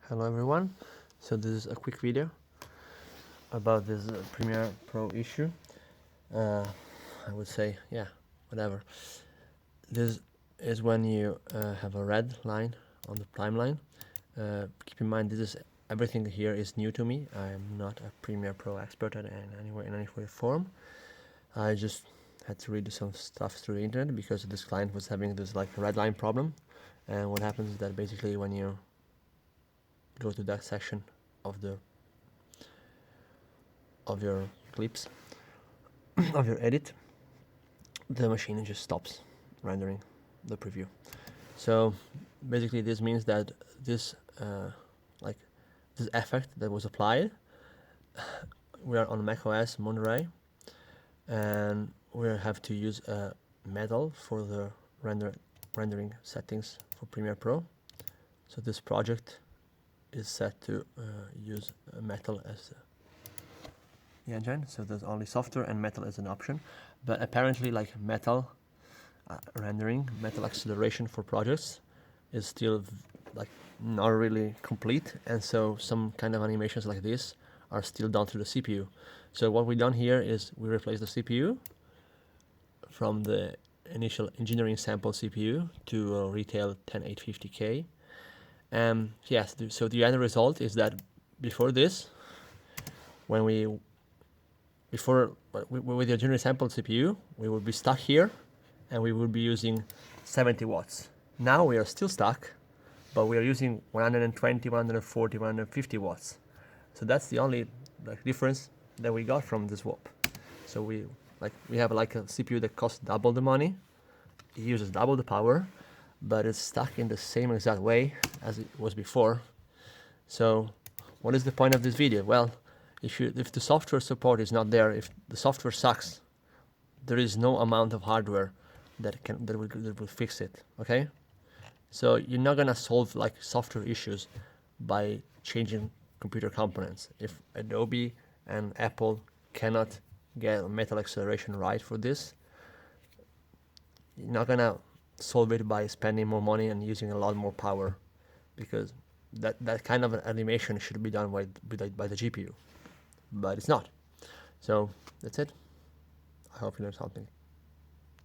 Hello everyone, so this is a quick video about this Premiere Pro issue. I would say, yeah, whatever. This is when you have a red line on the timeline. Keep in mind, everything here is new to me. I am not a Premiere Pro expert in any way, form. I just had to read some stuff through the internet because this client was having this like red line problem. And what happens is that basically when you go to that section of your clips of your edit, the machine just stops rendering the preview. So basically this means that this this effect that was applied, we are on macOS Monterey and we have to use metal for the rendering settings for Premiere Pro. So this project is set to use metal as the engine, so there's only software and metal as an option. But apparently, like metal rendering, metal acceleration for projects is still like not really complete, and so some kind of animations like this are still done through the CPU. So what we've done here is we replace the CPU from the initial engineering sample CPU to a retail 10850K. Yes, so the end result is that before this, with the engineering sample CPU, we would be stuck here and we would be using 70 watts. Now we are still stuck, but we are using 120, 140, 150 watts. So that's the only difference that we got from the swap. So we have a CPU that costs double the money, it uses double the power, but it's stuck in the same exact way as it was before. So what is the point of this video? Well, if the software support is not there, if the software sucks, there is no amount of hardware that will fix it. Okay, so you're not gonna solve software issues by changing computer components. If Adobe and Apple cannot get metal acceleration right for this, you're not gonna solve it by spending more money and using a lot more power, because that kind of an animation should be done by the GPU, but it's not. So that's it. I hope you learned something.